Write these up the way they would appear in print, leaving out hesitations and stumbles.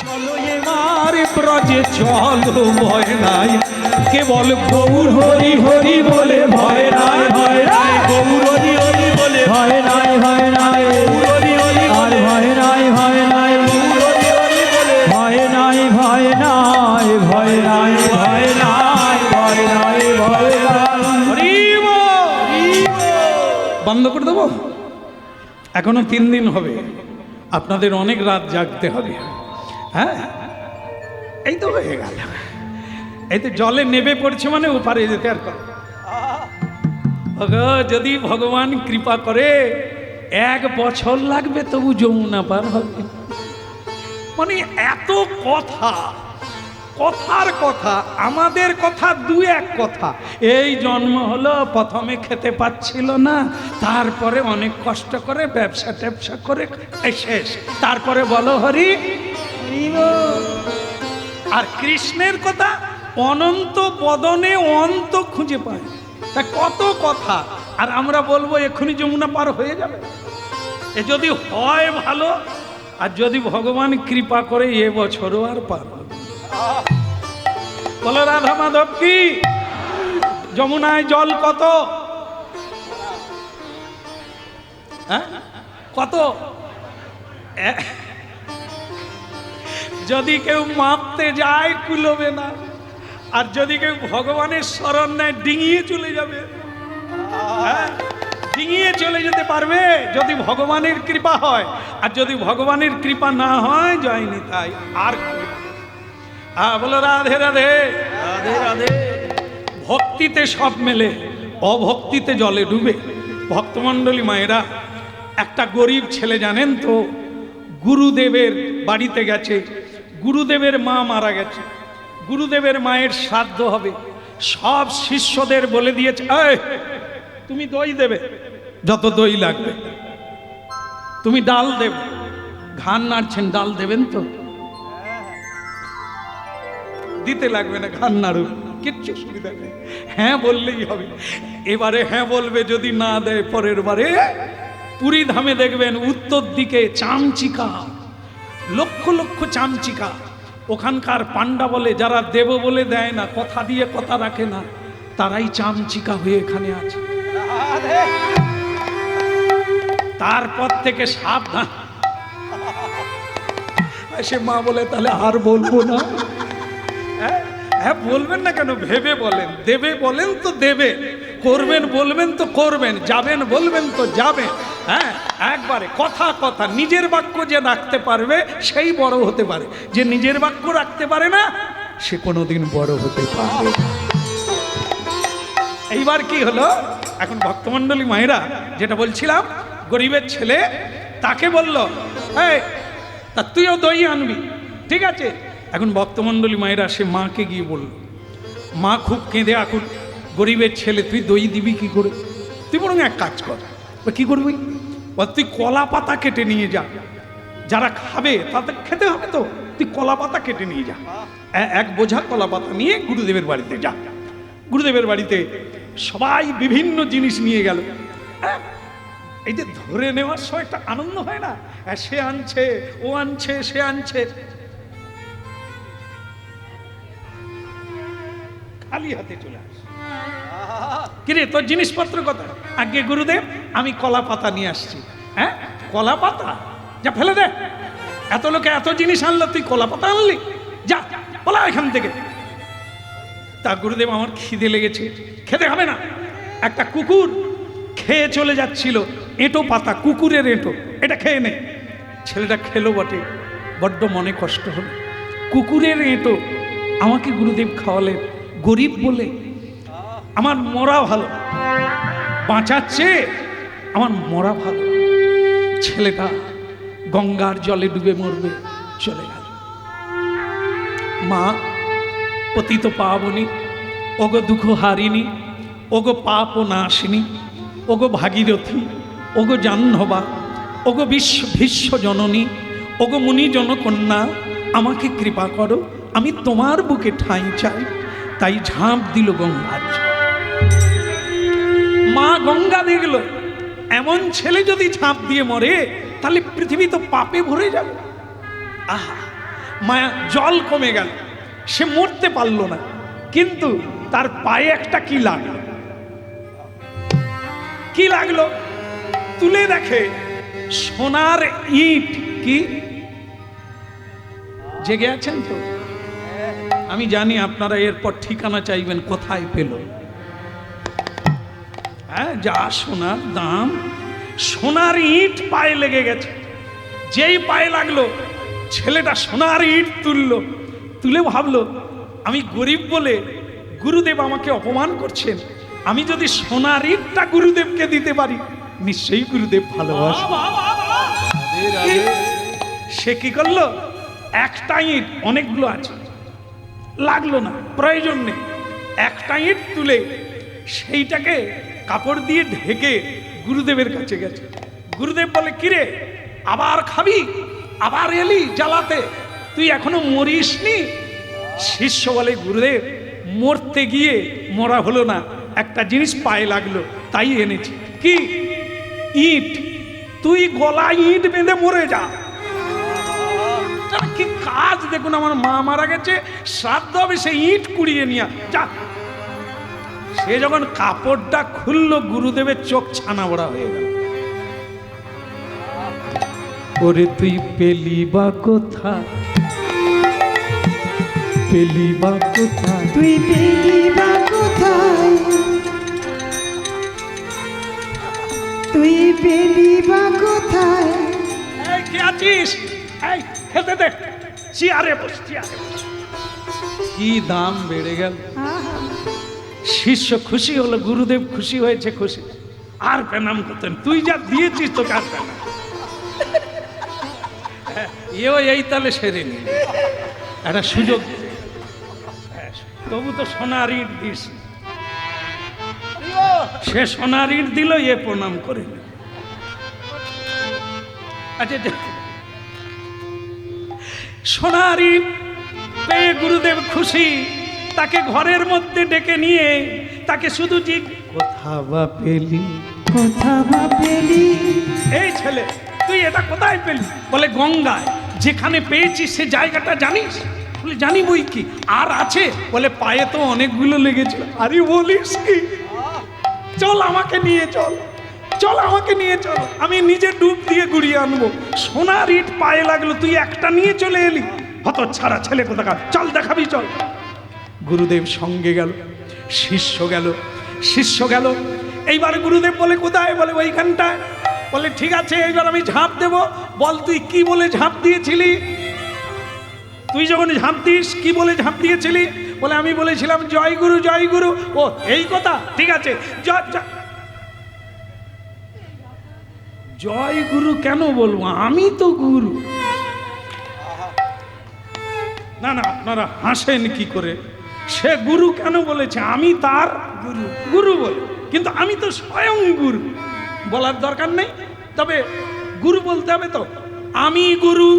চলো এবার ব্রজে চলো ভয় নাই, কেবল গৌর হরি হরি বলে ভয় নাই, ভয় নাই, গৌর হরি হরি বলে ভয় নাই, ভয় নাই, হরি হরি আর ভয় নাই, ভয় নাই, হরি হরি বলে ভয় নাই, ভয় নাই, ভয় নাই, ভয় নাই, ভয় নাই, ভয় নাই। বন্ধ করে দেবো? এখনো 3 দিন হবে, আপনাদের অনেক রাত জাগতে হবে। হ্যাঁ, এই তো হয়ে গেল। এই তো জলে নেবে পড়ছে মানে ওপারে যেতে আর কর। যদি ভগবান কৃপা করে 1 বছর লাগবে তবু যমুনা পার হবে। মানে এত কথা, কথার কথা, আমাদের কথা 2-1 কথা। এই জন্ম হলো, প্রথমে খেতে পাচ্ছিল না, তারপরে অনেক কষ্ট করে ব্যবসা ট্যাবসা করে শেষ, তারপরে বলো হরি। আর কৃষ্ণের কথা অনন্ত বদনে অন্ত খুঁজে পায়, তা কত কথা। আর আমরা বলবো এক্ষুনি যমুনা পার হয়ে যাবে। এ যদি হয় ভালো, আর যদি ভগবান কৃপা করে এ বছরও আর পার হবে। বলো রাধা মাধব কি? যমুনায় জল কত? হ্যাঁ, কত? যদি কেউ মাপতে যায় কুলবে না, আর যদি কেউ ভগবানের শরণ নেয় ডিঙিয়ে চলে যাবে। হ্যাঁ, ডিঙিয়ে চলে যেতে পারবে যদি ভগবানের কৃপা হয়, আর যদি ভগবানের কৃপা না হয় যায়নি তাই। আর বলো রাধে রাধে, রাধে রাধে। ভক্তিতে সব মেলে, অভক্তিতে জলে ডুবে। ভক্তমণ্ডলী মায়েরা, একটা গরিব ছেলে জানেন তো, গুরুদেবের বাড়িতে গেছে, গুরুদেবের মা মারা গেছে, গুরুদেবের মায়ের শ্রাদ্ধ হবে। সব শিষ্যদের বলে দিয়েছে, এই তুমি দই দেবে, যত দই লাগবে, তুমি ডাল দেবে। ঘান নাড়ছেন, ডাল দেবেন তো? দিতে লাগবে না, ঘান নাড়ুন, কিচ্ছু সুবিধা নেই, হ্যাঁ বললেই হবে। এবারে হ্যাঁ বলবে, যদি না দেয় পরের বারে পুরী ধামে দেখবেন উত্তর দিকে চামচিকা, লক্ষ লক্ষ চামচিকা। ওখানকার পান্ডা বলে, যারা দেব বলে দেয় না, কথা দিয়ে কথা রাখে না, তারাই চামচিকা হয়ে এখানে আছে। তারপর থেকে সাবধান। সে মা বলে, তাহলে আর বলবো না। হ্যাঁ বলবেন না কেন, ভেবে বলেন। দেবে বলেন তো দেবে, করবেন বলবেন তো করবেন, যাবেন বলবেন তো যাবেন। হ্যাঁ, একবারে কথা কথা। নিজের বাক্য যে রাখতে পারবে সেই বড় হতে পারে, যে নিজের বাক্য রাখতে পারে না সে কোনোদিন বড় হতে পারে। এইবার কি হলো, এখন ভক্তমণ্ডলী মায়েরা যেটা বলছিলাম, গরিবের ছেলে তাকে বলল, এই তা তুইও দই আনবি, ঠিক আছে। এখন ভক্তমণ্ডলী মায়েরা সে মাকে গিয়ে বলল, মা খুব কেঁদে আকুল, গরিবের ছেলে তুই দই দিবি কি করে? তুই বরং এক কাজ কর, কি করবি? তুই কলা পাতা কেটে নিয়ে যা, যারা খাবে তাদের খেতে হবে তো, তুই কলা পাতা কেটে নিয়ে যা। 1 বোঝা কলা পাতা নিয়ে গুরুদেবের বাড়িতে যা। গুরুদেবের বাড়িতে সবাই বিভিন্ন জিনিস নিয়ে গেল। এই যে ধরে নেওয়ার সময় একটা আনন্দ হয় না, সে আনছে, ও আনছে, সে আনছে, খালি হাতে চলে আসে। কিরে তোর জিনিসপত্র কথা? আগে গুরুদেব আমি কলা পাতা নিয়ে আসছি। হ্যাঁ, কলা পাতা? যা ফেলে দে, এত লোকে এত জিনিস আনলো, তুই কলা পাতা আনলি? যা বলা এখান থেকে। তা গুরুদেব আমার খিদে লেগেছে, খেতে হবে না। একটা কুকুর খেয়ে চলে যাচ্ছিল, এঁটো পাতা, কুকুরের এঁটো, এটা খেয়ে নে। ছেলেটা খেলো বটে, বড্ড মনে কষ্ট হলো। কুকুরের এঁটো আমাকে গুরুদেব খাওয়ালেন, গরিব বলে। আমার মরা ভালো, বাঁচাচ্ছে, আমার মরা ভালো। ছেলেটা গঙ্গার জলে ডুবে মরবে, চলে গেল। মা পতিত পাবনি, ওগো দুঃখ হারিনি, ওগো পাপ নাশিনী, ওগো ভাগীরথী, ওগো জাহ্নবা, ওগো ভীষ্ম জননী, ওগো মুনিজন কন্যা, আমাকে কৃপা করো, আমি তোমার বুকে ঠাঁই চাই। তাই ঝাঁপ দিল গঙ্গার। মা গঙ্গা দেখল, এমন ছেলে যদি ঝাঁপ দিয়ে মরে তাহলে পৃথিবী তো পাপে ভরে যাবে। আহা, মায়া জল কমে গেল, সে মরতে পারল না, কিন্তু তার পায়ে একটা কি লাগলো, কি লাগলো? তুলে দেখে সোনার ইট। কি জেগে আছেন তো? আমি জানি আপনারা এরপর ঠিকানা চাইবেন, কোথায় পেল? হ্যাঁ, যা সোনার দাম, সোনার ইট পায়ে লেগে গেছে। যেই পায়ে লাগলো, ছেলেটা সোনার ইট তুললো, তুলে ভাবলো আমি গরিব বলে গুরুদেব আমাকে অপমান করছেন, আমি যদি সোনার ইটটা গুরুদেবকে দিতে পারি, নিশ্চয়ই গুরুদেব ভালোবাসে। সে কি করলো? একটা ইট, অনেকগুলো আছে, লাগলো না, প্রয়োজন নেই, একটা ইট তুলে সেইটাকে কাপড় দিয়ে ঢেকে গুরুদেবের কাছে গেছে। গুরুদেব বলে, কিরে আবার খাবি, আবার এলি জ্বালাতে, তুই এখনো মরিসনি? শিষ্য বলে, গুরুদেব মরতে গিয়ে মরা হলো না, একটা জিনিস পায়ে লাগলো তাই এনেছি। কি? ইট। তুই গলায় ইট বেঁধে মরে যা। কি কাজ দেখুন, আমার মা মারা গেছে, শ্রাদ্ধ হবে, সে ইট কুড়িয়ে নিয়ে যা। সে যখন কাপড়টা খুললো, গুরুদেবের চোখ ছানা বড়া হয়ে গেল। ওরে তুই পেলি বা কোথা, পেলি বা কোথা, তুই পেলি বা কোথায়, তুই পেলি বা কোথায়? এই কে আছিস? এই খেতে দে, চেয়ারে বস, চেয়ারে বস। কি দাম বেড়ে গেল। আহা, শিষ্য খুশি হলো, গুরুদেব খুশি হয়েছে, খুশি। আর প্রণাম করতেন, তুই যা দিয়েছিস তোকে আর প্রণাম। এও এই তালে সেরে নি, একটা সুযোগ দিতে। তবু তো সোনার ইট দিস, সে সোনার ইট দিল, এ প্রণাম করে নিল। আচ্ছা, সোনার ইট পেয়ে গুরুদেব খুশি, তাকে ঘরের মধ্যে ডেকে নিয়ে তাকে শুধু কোথা বা পেলি, কোথা বা পেলি? এই ছেলে তুই এটা কোথায় পেলি? বলে গঙ্গায়। যেখানে পেয়েছিস সে জায়গাটা জানিস? বলে জানি বই কি, আর আছে? বলে পায়ে তো অনেকগুলো লেগেছিল। আরে বলিস কি? চল আমাকে নিয়ে চল, চল আমাকে নিয়ে চল, আমি নিজে ডুব দিয়ে গুড়িয়ে আনবো। সোনার ইট পায়ে লাগলো, তুই একটা নিয়ে চলে এলি, হত ছাড়া ছেলে কোথাকার, চল দেখাবি চল। গুরুদেব সঙ্গে গেল, শিষ্য গেল, শিষ্য গেল। এইবার গুরুদেব বলে কোথায়? বলে ওইখানটায়। বলে ঠিক আছে, এইবার আমি ঝাঁপ দেব, বল তুই কি বলে ঝাঁপ দিয়েছিলি? তুই যখন ঝাঁপ দিস কি বলে ঝাঁপ দিয়েছিলি? বলে আমি বলেছিলাম জয় গুরু জয় গুরু। ও এই কথা, ঠিক আছে, জয় গুরু কেন বলবো, আমি তো গুরু। না না, আপনারা হাসেন কি করে? সে গুরু কেন বলেছে? আমি তার গুরু, গুরু বলে, কিন্তু আমি তো স্বয়ং গুরু। বলার দরকার নেই, তবে গুরু বলতে হবে তো, আমি গুরু,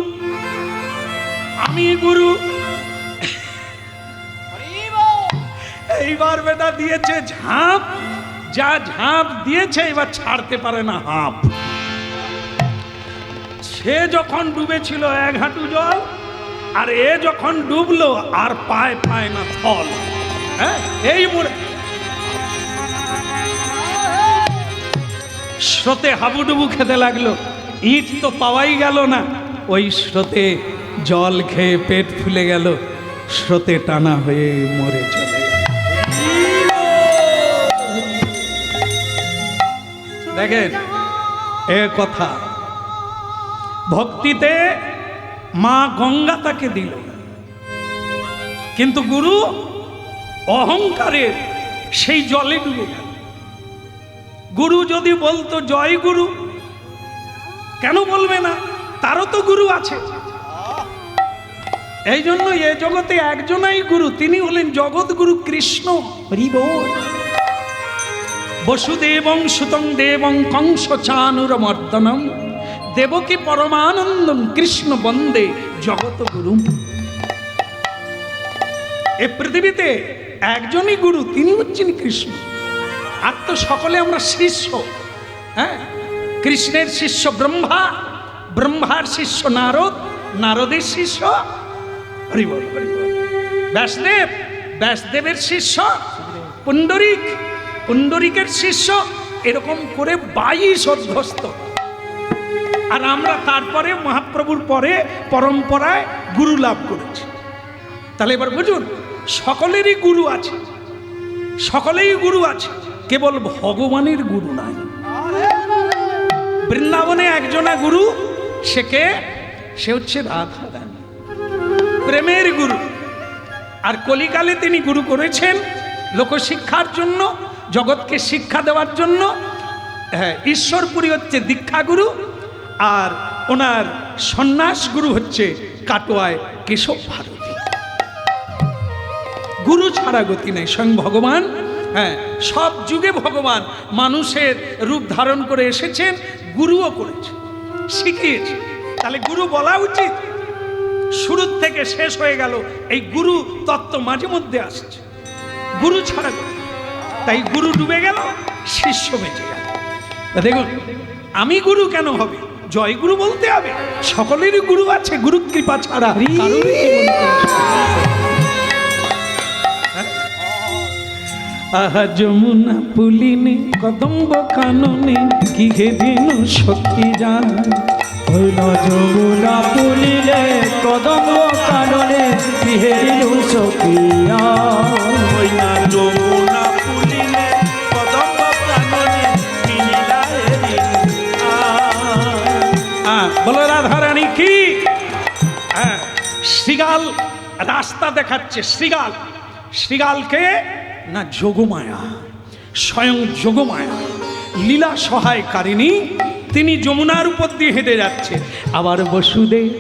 আমি গুরু। এইবার বেটা দিয়েছে ঝাঁপ, যা ঝাঁপ দিয়েছে এবার ছাড়তে পারে না হাঁপ। সে যখন ডুবেছিল এক হাঁটু জল, আর এ যখন ডুবলো আর পায় পায় না থল। হ্যাঁ, এই মোড়ে স্রোতে হাবুডুবু খেতে লাগলো, ইট তো পাওয়াই গেল না। ওই স্রোতে জল খেয়ে পেট ফুলে গেল, স্রোতে টানা হয়ে মরে চলে গেল। দেখেন এ কথা, ভক্তিতে মা গঙ্গা তাকে দিল, কিন্তু গুরু অহংকারে সেই জলে ডুবে গেল। গুরু যদি বলতো জয় গুরু, কেন বলবে না? তারও তো গুরু আছে। এই জন্য এ জগতে একজনাই গুরু, তিনি হলেন জগৎগুরু কৃষ্ণ। হরি বল। বসুদেবং সুতং দেবং কংস চানুরমর্দনম দেবকী পরমানন্দম কৃষ্ণ বন্দে জগৎ গুরু। এ পৃথিবীতে একজনই গুরু, তিনি হচ্ছেন কৃষ্ণ। আর তো সকলে আমরা শিষ্য। হ্যাঁ, কৃষ্ণের শিষ্য ব্রহ্মা, ব্রহ্মার শিষ্য নারদ, নারদের শিষ্য হরি বল হরি বল। ব্যাসদেব, ব্যাসদেবের শিষ্য পুণ্ডরিক, পুণ্ডরিকের শিষ্য, এরকম করে 22 অধ্যস্ত। আর আমরা তারপরে মহাপ্রভুর পরে পরম্পরায় গুরু লাভ করেছি। তাহলে এবার বুঝুন, সকলেরই গুরু আছে, সকলেই গুরু আছে, কেবল ভগবানের গুরু নাই। বৃন্দাবনে একজনা গুরু, সে কে? সে হচ্ছে রাধা রানী, প্রেমের গুরু। আর কলিকালে তিনি গুরু করেছেন লোকশিক্ষার জন্য, জগৎকে শিক্ষা দেওয়ার জন্য। হ্যাঁ, ঈশ্বরপুরী হচ্ছে দীক্ষা গুরু, আর ওনার সন্ন্যাস গুরু হচ্ছে কাটোয়ায় কেশব ভারতী। গুরু ছাড়া গতি নেই, স্বয়ং ভগবান। হ্যাঁ, সব যুগে ভগবান মানুষের রূপ ধারণ করে এসেছেন, গুরুও করেছে, শিখিয়েছে। তাহলে গুরু বলা উচিত। শুরুর থেকে শেষ হয়ে গেল, এই গুরু তত্ত্ব মাঝে মধ্যে আসছে, গুরু ছাড়া গতি। তাই গুরু ডুবে গেল, শিষ্য বেঁচে গেল। দেখুন, আমি গুরু কেন হবে? জয় গুরু বলতে হবে। সকলেরই গুরু আছে, গুরু কৃপা ছাড়া কারোরই জীবন আহা যমুনা পুলিনে কদম্ব কাননে কি হে দিন সখী যান। হইল যমুনা পুলিলে কদম্ব কাননে কি হে দিন সখিয়া। হইল যমুনা পুলিলে কদম্ব কাননে মিলিলা এরি বলো রাধা রানী কি? শ্রীগাল রাস্তা দেখাচ্ছে। শ্রীগাল, শ্রীগালকে না যোগমায়া, স্বয়ং যোগমায়া লীলা সহায়কারিণী, তিনি যমুনার উপর দিয়ে হেঁটে যাচ্ছে। আবার বসুদেব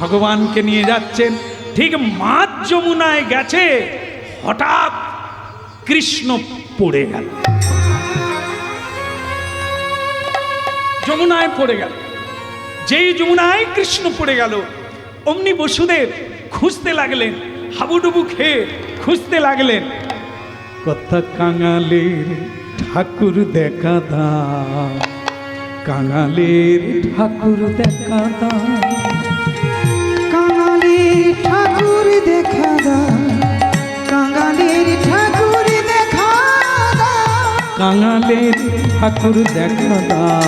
ভগবানকে নিয়ে যাচ্ছেন। ঠিক মাঝ যমুনায় গেছে, হঠাৎ কৃষ্ণ পড়ে গেল, যমুনায় পড়ে গেল। যেই যমুনায় কৃষ্ণ পড়ে গেল, অমনি বসুদেব খুঁজতে লাগলেন, হাবুডুবু খেয়ে খুঁজতে লাগলেন। কথা কাঙালের ঠাকুর দেখা দাও, কাঙালের ঠাকুর দেখা দাও, কাঙালির ঠাকুর দেখা দাও, কাঙালির ঠাকুর দেখা দাও, কাঙালের ঠাকুর দেখা দাও,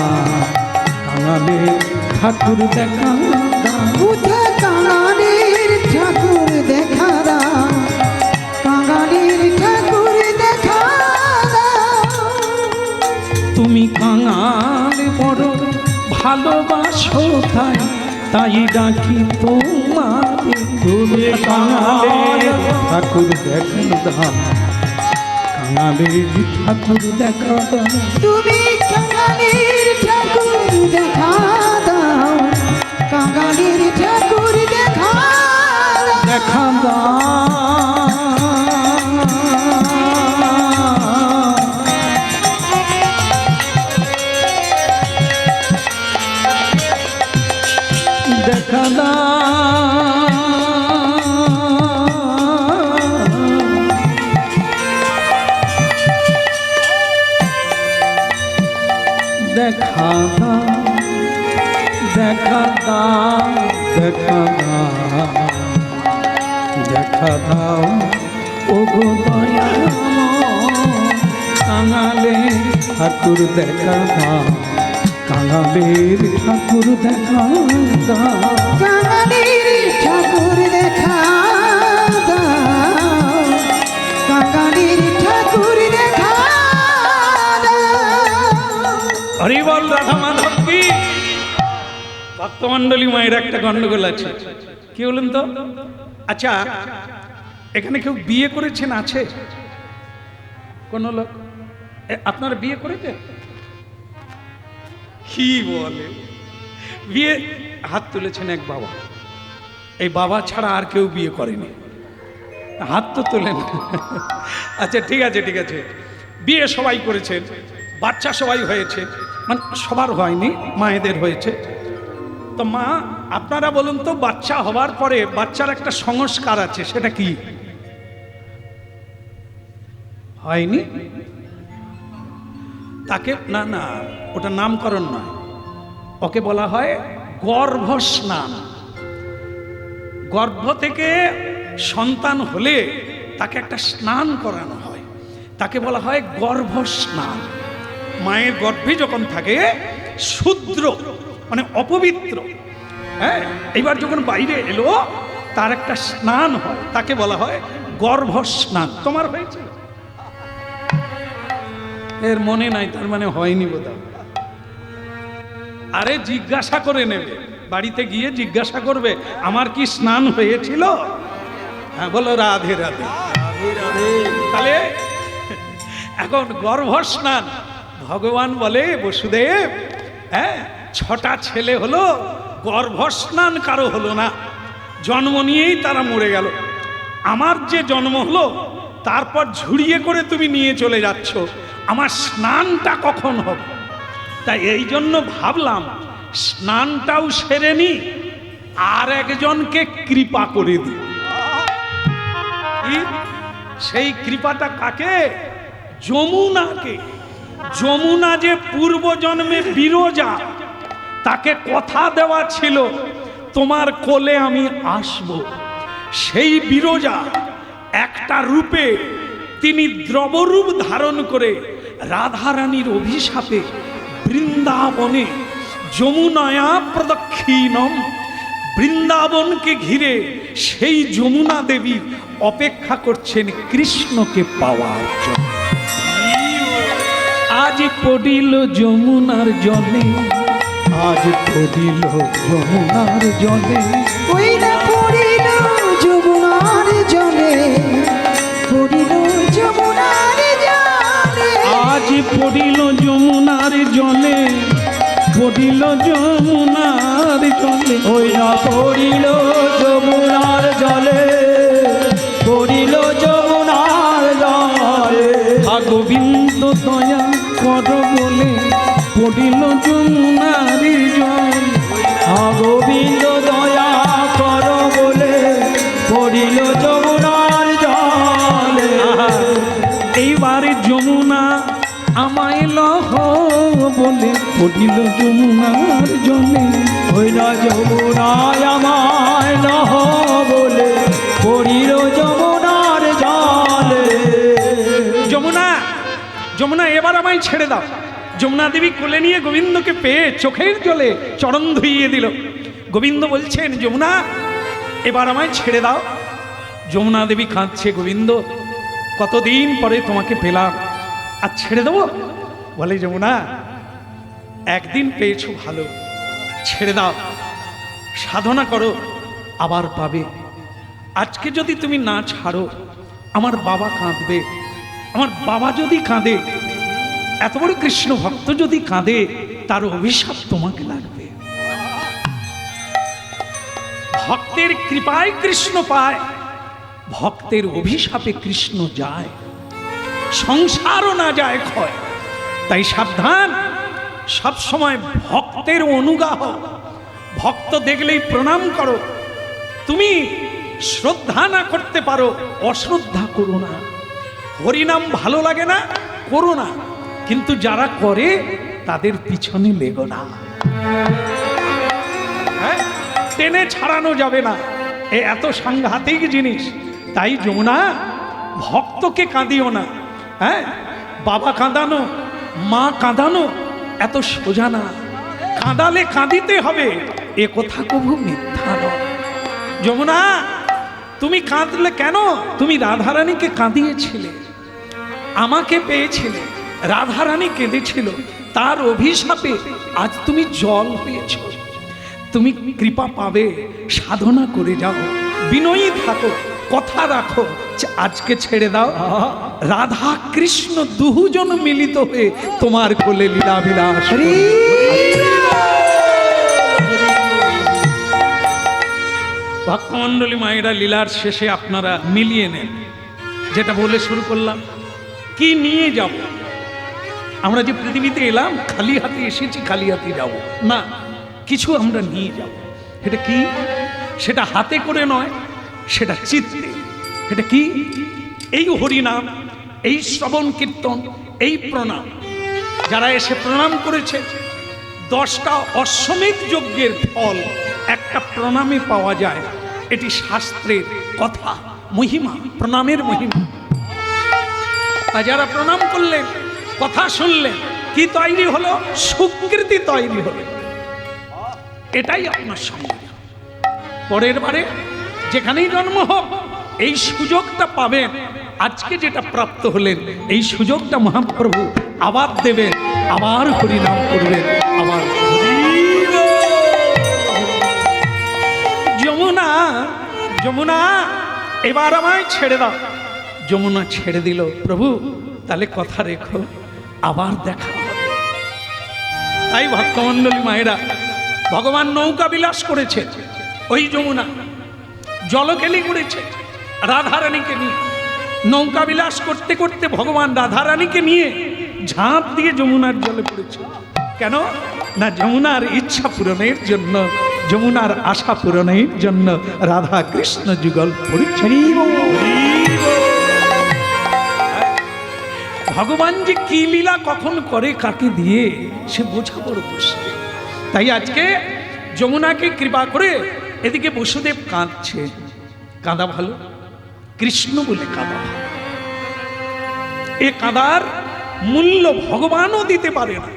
কাঙালের ঠাকুর দেখা দাও। উঠে কাঙালির ঠাকুর দেখা দাও, কাঙালির ঠাকুর দেখা দাও। তুমি কাঙাল বড় ভালোবাসো তাই, তাই ডাকি তোমাকে। তুমি কাঙালের ঠাকুর দেখা দাও, কাঙালের ঠাকুর দেখা দাও। তুমি কাঙালির ঠাকুর দেখা দাও, কাঙালির ঠাকুর দেখা দাও। দেখা দাও। দেখা দাও। দেখা দাও, দেখা দাও, দেখা দাও, দেখা দাও ও গো দয়াময়, কাঙালের ঠাকুর দেখা দাও, কাঙালের ঠাকুর দেখা দাও। কাঙালির ঠাকুর দেখা দাও, কাঙালির ঠাকুর দেখা দাও। হরি বল রাধা মাধব কি? ভক্তমণ্ডলী মায়ের একটা গন্ডগোল আছে, কি বলুন তো? আচ্ছা, এখানে কেউ বিয়ে করেছেন আছে? কোন লোক? আপনারা বিয়ে করেছেন? কি বলে বিয়ে? হাত তুলেছেন এক বাবা। এই বাবা ছাড়া আর কেউ বিয়ে করেনি, হাত তো তোলেন। আচ্ছা ঠিক আছে, ঠিক আছে, বিয়ে সবাই করেছেন, বাচ্চা সবাই হয়েছে, মানে সবার হয়নি, মায়েদের হয়েছে। তো মা, আপনারা বলুন তো, বাচ্চা হবার পরে বাচ্চার একটা সংস্কার আছে, সেটা কি? হয়নি? তাকে না না, ওটা নামকরণ নয়, ওকে বলা হয় গর্ভস্নান। গর্ভ থেকে সন্তান হলে তাকে একটা স্নান করানো হয়, তাকে বলা হয় গর্ভ স্নান। মায়ের গর্ভে যখন থাকে শূদ্র মানে অপবিত্র, হ্যাঁ, এইবার যখন বাইরে এলো তার একটা স্নান হয়, তাকে বলা হয় গর্ভ স্নান। তোমার হয়েছে? এর মনে নাই, তার মানে হয়নি বোধহয়। আরে জিজ্ঞাসা করে নেবে, বাড়িতে গিয়ে জিজ্ঞাসা করবে আমার কি স্নান হয়েছিল? হ্যাঁ বলো রাধে রাধে। তাহলে এখন গর্ভ স্নান, ভগবান বলে বসুদেব, হ্যাঁ 6টা ছেলে হলো, গর্ভ স্নান কারো হলো না, জন্ম নিয়েই তারা মরে গেল। আমার যে জন্ম হলো তারপর ঝুড়িয়ে করে তুমি নিয়ে চলে যাচ্ছ, আমার স্নানটা কখন হবে? তাই এই জন্য ভাবলাম স্নানটাও সেরে নি, আর একজনকে কৃপা করে দিই। সেই কৃপাটা কাকে? যমুনাকে। যমুনা যে পূর্ব জন্মে বিরজা, তাকে কথা দেওয়া ছিল তোমার কোলে আমি আসব। সেই বিরজা একটা রূপে তিনি দ্রবরূপ ধারণ করে রাধারানীর অভিশাপে বৃন্দাবনে যমুনায়া প্রদক্ষিণম, বৃন্দাবনকে ঘিরে সেই যমুনা দেবী অপেক্ষা করছেন কৃষ্ণকে পাওয়ার জন্য। আজ পড়িল যমুনার জলে, আজ পড়িল যমুনার জলে, ওই না পড়িল যমুনার জলে, পড়িল যমুনার জলে, আজ পড়িল যমুনার জলে, পড়িল যমুনার জলে, ওই না পড়িল যমুনার জলে, পড়িল যমুনার জলে। গোবিন্দ দয়া কর বলে পড়িল যমুনার জল, গোবিন্দ দয়া কর বলে পড়িল যমুনার জলে। এইবারে যমুনা আমায় লহ বলে পড়িল যমুনার জলে, ওই না যমুনায় আমায় লহ বলে পড়িল যমুনার জলে। যমুনা, যমুনা এবার আমায় ছেড়ে দাও। যমুনা দেবী কোলে নিয়ে গোবিন্দকে পেয়ে চোখের জলে চরণ ধুইয়ে দিল। গোবিন্দ বলছেন যমুনা এবার আমায় ছেড়ে দাও। যমুনা দেবী কাঁদছে, গোবিন্দ কতদিন পরে তোমাকে পেলাম, আর ছেড়ে দেবো? বলে যমুনা একদিন পেয়েছো ভালো, ছেড়ে দাও, সাধনা করো আবার পাবে। আজকে যদি তুমি না ছাড়ো আমার বাবা কাঁদবে, আমার বাবা যদি কাঁদে, এত বড় কৃষ্ণ ভক্ত যদি কাঁদে, তার অভিশাপ তোমাকে লাগবে। ভক্তের কৃপায় কৃষ্ণ পায়, ভক্তের অভিশাপে কৃষ্ণ যায়, সংসারও না যায় ক্ষয়। তাই সাবধান, সব সময় ভক্তের অনুগাহ, ভক্ত দেখলেই প্রণাম করো। তুমি শ্রদ্ধা না করতে পারো, অশ্রদ্ধা করো না। হরিনাম ভালো লাগে না, করো না, কিন্তু যারা করে তাদের পিছনে লেগো না। হ্যাঁ, টেনে ছাড়ানো যাবে না, এ এত সাংঘাতিক জিনিস। তাই যমুনা ভক্তকে কাঁদিও না। হ্যাঁ, বাবা কাঁদানো, মা কাঁদানো এত সোজা না, কাঁদালে কাঁদিতে হবে, এ কথা কবু মিথ্যা নয়। যমুনা তুমি কাঁদলে কেন? তুমি রাধারানীকে কাঁদিয়েছিলে, আমাকে পেয়েছিলে, রাধারানী কেঁদেছিল, তার অভিশাপে আজ তুমি জল হয়েছ। তুমি কৃপা পাবে, সাধনা করে যাও, বিনয়ী থাকো, কথা রাখো, আজকে ছেড়ে দাও। রাধা কৃষ্ণ দুজন মিলিত হয়ে তোমার কোলে লীলা বিলাস করবে। ভক্তমণ্ডলী মায়েরা, লীলার শেষে আপনারা মিলিয়ে নেন, যেটা বলে শুরু করলাম, কি নিয়ে যাব? আমরা যে পৃথিবীতে এলাম খালি হাতে এসেছি, খালি হাতে যাব না, কিছু আমরা নিয়ে যাব। এটা কি? সেটা হাতে করে নয়, সেটা চিত্তে। এটা কি? এই হরিনাম, এই শ্রবণ কীর্তন, এই প্রণাম। যারা এসে প্রণাম করেছে, 10টা অশ্বমেধ যজ্ঞের ফল একটা প্রণামে পাওয়া যায়। এটি শাস্ত্রের কথা, মহিমা, প্রণামের মহিমা। আর যারা প্রণাম করলেন, কথা শুনলেন, কি তৈরি হলো? সুকৃতি তৈরি হলো। এটাই আপনার সঙ্গে। পরের বারে যেখানেই জন্ম হোক এই সুযোগটা পাবেন। আজকে যেটা প্রাপ্ত হলেন এই সুযোগটা মহাপ্রভু আবার দেবেন, আবার হরিনাম করবেন, আবার যমুনা, যমুনা এবার আমায় ছেড়ে দাও। যমুনা ছেড়ে দিল। প্রভু তাহলে কথা রেখো, আবার দেখা হবে। তাই ভক্তমণ্ডলী মায়েরা, ভগবান নৌকা বিলাস করেছে, ওই যমুনা জলকেলি করেছে রাধারানীকে নিয়ে। নৌকা বিলাস করতে করতে ভগবান রাধারানীকে নিয়ে ঝাঁপ দিয়ে যমুনার জলে পড়েছে। কেন না? যমুনার ইচ্ছা পূরণের জন্য, যমুনার আশা পূরণের জন্য রাধা কৃষ্ণ যুগল পড়েছে। ভগবান যে কি লীলা কখন করে কাকে দিয়ে সে বোঝা বড় মুশকিল। তাই আজকে যমুনাকে কৃপা করে এদিকে বসুদেব কাঁদছে। কাঁদা ভালো, কৃষ্ণ বলে কাঁদা ভালো। এ কাঁদার মূল্য ভগবানও দিতে পারে না,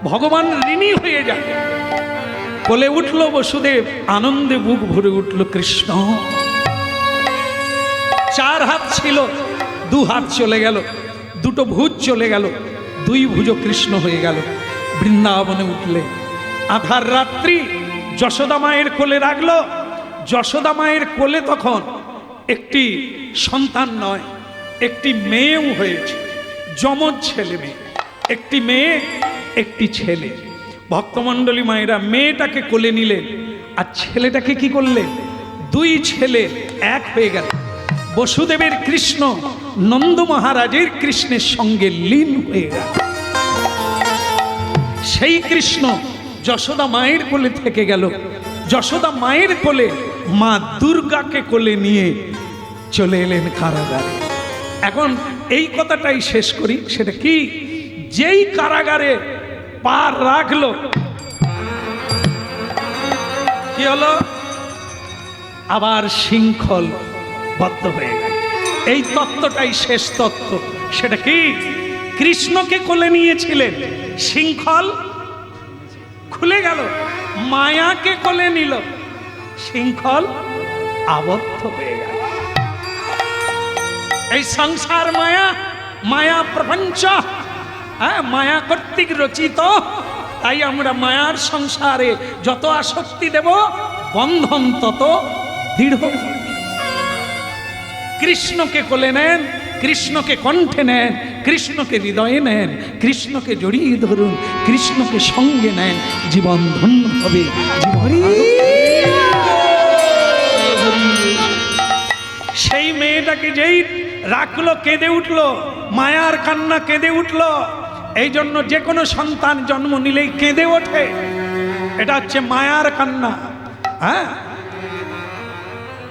ভগবান ঋণী হয়ে যায়। বলে উঠল বসুদেব, আনন্দে বুক ভরে উঠল কৃষ্ণ। 4 হাত ছিল, 2 হাত চলে গেল, 2টো ভুজ চলে গেল, 2 ভুজ কৃষ্ণ হয়ে গেল। বৃন্দাবনে উঠলে আধার রাত্রি যশোদা মায়ের কোলে রাখলো। যশোদা মায়ের কোলে তখন একটি সন্তান নয়, একটি মেয়েও হয়েছে, যমজ ছেলে মেয়ে, একটি মেয়ে একটি ছেলে। ভক্তমণ্ডলী মায়েরা মেয়েটাকে কোলে নিলেন, আর ছেলেটাকে কি করলেন? 2 ছেলে এক হয়ে গেল। বসুদেবের কৃষ্ণ নন্দ মহারাজের কৃষ্ণের সঙ্গে লীন হয়ে গেল। সেই কৃষ্ণ যশোদা মায়ের কোলে থেকে গেল। যশোদা মায়ের কোলে মা দুর্গাকে কোলে নিয়ে চলে এলেন কারাগারে। এখন এই কথাটাই শেষ করি। সেটা কি? যেই কারাগারে পা রাখলো কি হলো? আবার শৃঙ্খল বদ্ধ হয়ে গেল। এই তত্ত্বটাই শেষ তত্ত্ব। সেটা কি? কৃষ্ণকে কোলে নিয়েছিলেন, শৃঙ্খল খুলে গেল। মায়াকে কোলে নিল, শৃঙ্খল আবদ্ধ হয়ে গেল। এই সংসার মায়া, মায়া প্রপঞ্চ, মায়া কর্তৃক রচিত। তাই আমরা মায়ার সংসারে যত আসক্তি দেব বন্ধন তত দৃঢ়। কৃষ্ণকে কোলে নেন, কৃষ্ণকে কণ্ঠে নেন, কৃষ্ণকে হৃদয়ে নেন, কৃষ্ণকে জড়িয়ে ধরুন, কৃষ্ণকে সঙ্গে নেন, জীবন ধন্য হবে। সেই মেয়েটাকে যেই রাখলো কেঁদে উঠলো, মায়ার কান্না কেঁদে উঠলো। এই জন্য যে কোনো সন্তান জন্ম নিলেই কেঁদে ওঠে। এটা হচ্ছে মায়ার কান্না। হ্যাঁ,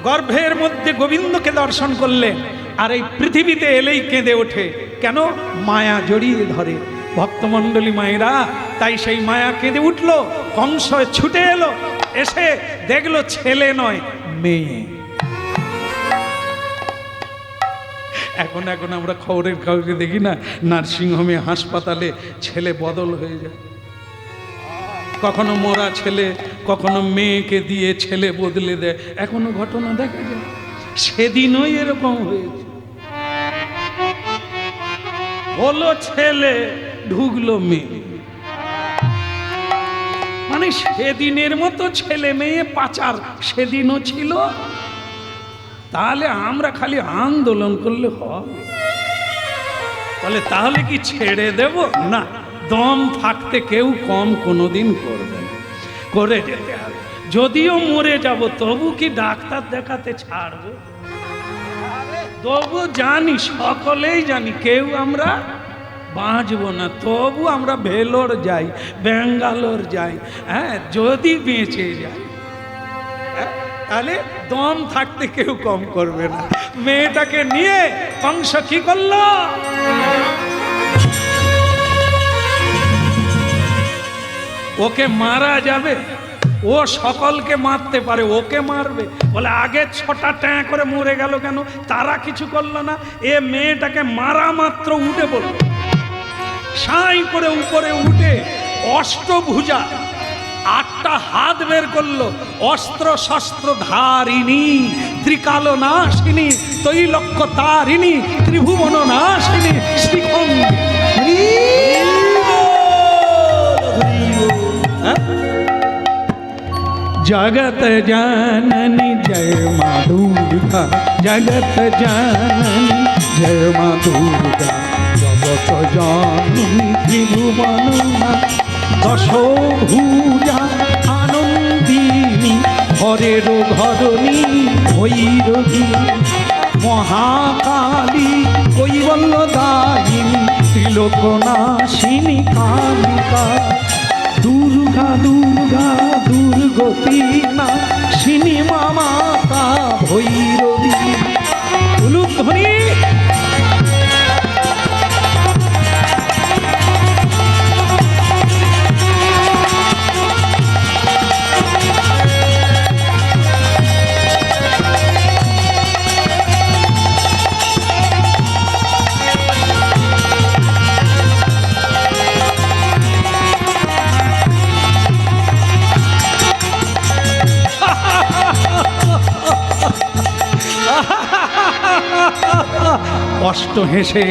গর্ভের মধ্যে গোবিন্দকে দর্শন করলে আর এই পৃথিবীতে এলেই কেঁদে ওঠে। কেন? মায়া জড়িয়ে ধরে। ভক্তমণ্ডলী মায়েরা, তাই সেই মায়া কেঁদে উঠলো। কংস ছুটে এলো, এসে দেখলো ছেলে নয় মেয়ে। এখন আমরা খবরের কাগজে দেখি না, নার্সিংহোমে, হাসপাতালে ছেলে বদল হয়ে যায়। কখনো মোরা ছেলে, কখনো মেয়েকে দিয়ে ছেলে বদলে দেয়। এখনো ঘটনা দেখা যায়। সেদিনও এরকম হয়েছে, হলো ছেলে ঢুকলো মেয়ে। মানে সেদিনের মতো ছেলে মেয়ে পাচার সেদিনও ছিল। তাহলে আমরা খালি আন্দোলন করলে হবে? তাহলে কি ছেড়ে দেব? না, দম থাকতে কেউ কম কোনোদিন করবে না, করে যেতে হবে। যদিও মরে যাব তবু কি ডাক্তার দেখাতে ছাড়বো? তবু জানি, সকলেই জানি কেউ আমরা বাঁচবো না। তবু আমরা ভেলোর যাই, ব্যাঙ্গালোর যাই, হ্যাঁ, যদি বেঁচে যাই। তাহলে দম থাকতে কেউ কম করবে না। মেয়েটাকে নিয়ে কংস কি করলো? ওকে মারা যাবে, ও সকলকে মারতে পারে, ওকে মারবে? বলে আগে 6টা ট্যাঁ করে মরে গেল কেন? তারা কিছু করলো না, এ মেয়েটাকে মারা মাত্র উঠে পড়ল, সাই করে উপরে উঠে অষ্টভুজা 8টা হাত বের করলো, অস্ত্র শস্ত্র ধারিণী, ত্রিকাল নাশিনী, তৈলক্ষ তারিণী, ত্রিভুবন নাশিনী, শ্রীখণ্ডী। जगत जननी जय माँ दुर्गा, जगत जननी जय माँ दुर्गा, जगत जननी त्रिभुवन दशो भुजा आनंदिनी, हरेर घरणी भैरवी, महाकाली কৈবল্যদায়িনী, त्रिलोकनाशिनी कालिका, दुर्गा दुर्गा दुर्गति नाशिनी माता भैरवी। उलुध्वनि অষ্ট হেসে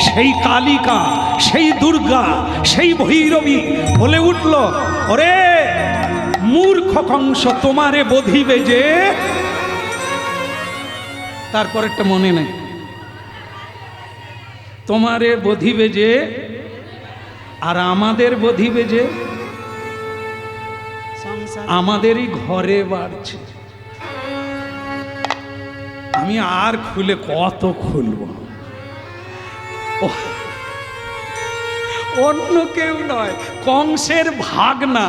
সেই কালিকা, সেই দুর্গা, সেই ভৈরবী বলে উঠল, ওরে মূর্খ কংস, তোমারে বধিবে যে। তারপর একটা মনে নেই, তোমারে বধিবে যে আর আমাদের বধিবে যে, আমাদেরই ঘরে বাড়ছে। আমি আর খুলে কত খুলব, অন্য কেউ নয়, কংসের ভাগনা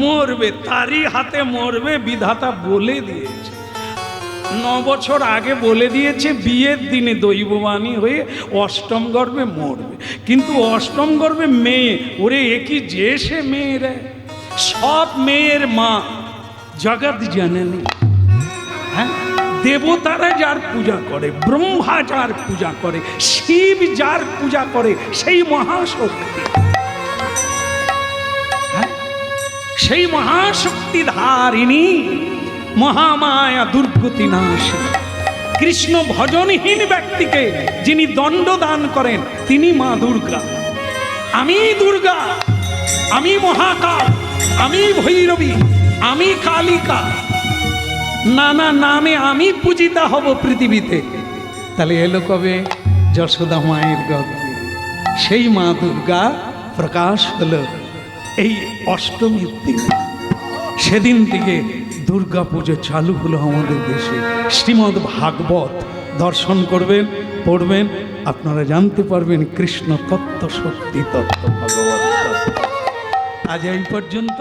মরবে, তারই হাতে মরবে, বিধাতা বলে দিয়েছে। 9 বছর আগে বলে দিয়েছে বিয়ের দিনে দৈববাণী হয়ে অষ্টম গর্ভে মরবে, কিন্তু অষ্টম গর্ভে মেয়ে, ওরে একই যে সে মেয়েরা, সব মেয়ের মা জগৎ জননী। হ্যাঁ, দেবতারা যার পূজা করে, ব্রহ্মা যার পূজা করে, শিব যার পূজা করে, সেই মহাশক্তি, হ্যাঁ, সেই মহাশক্তি ধারিণী মহামায়া দুর্গতি নাশিনী। কৃষ্ণ ভজনহীন ব্যক্তিকে যিনি দণ্ড দান করেন তিনি মা দুর্গা। আমি দুর্গা, আমি মহাকাল, আমি ভৈরবী, আমি কালিকা, নানা নামে আমি পূজিতা হব পৃথিবীতে। তাহলে এলো কবে? যশোদা মায়ের গর্ভে সেই মা দুর্গা প্রকাশ হলো এই অষ্টমীর দিন। সেদিন থেকে দুর্গা পুজো চালু হলো আমাদের দেশে। শ্রীমদ্ ভাগবত দর্শন করবেন, পড়বেন, আপনারা জানতে পারবেন কৃষ্ণ তত্ত্ব, শক্তি তত্ত্ব, ভগবত তত্ত্ব। আজ এই পর্যন্ত।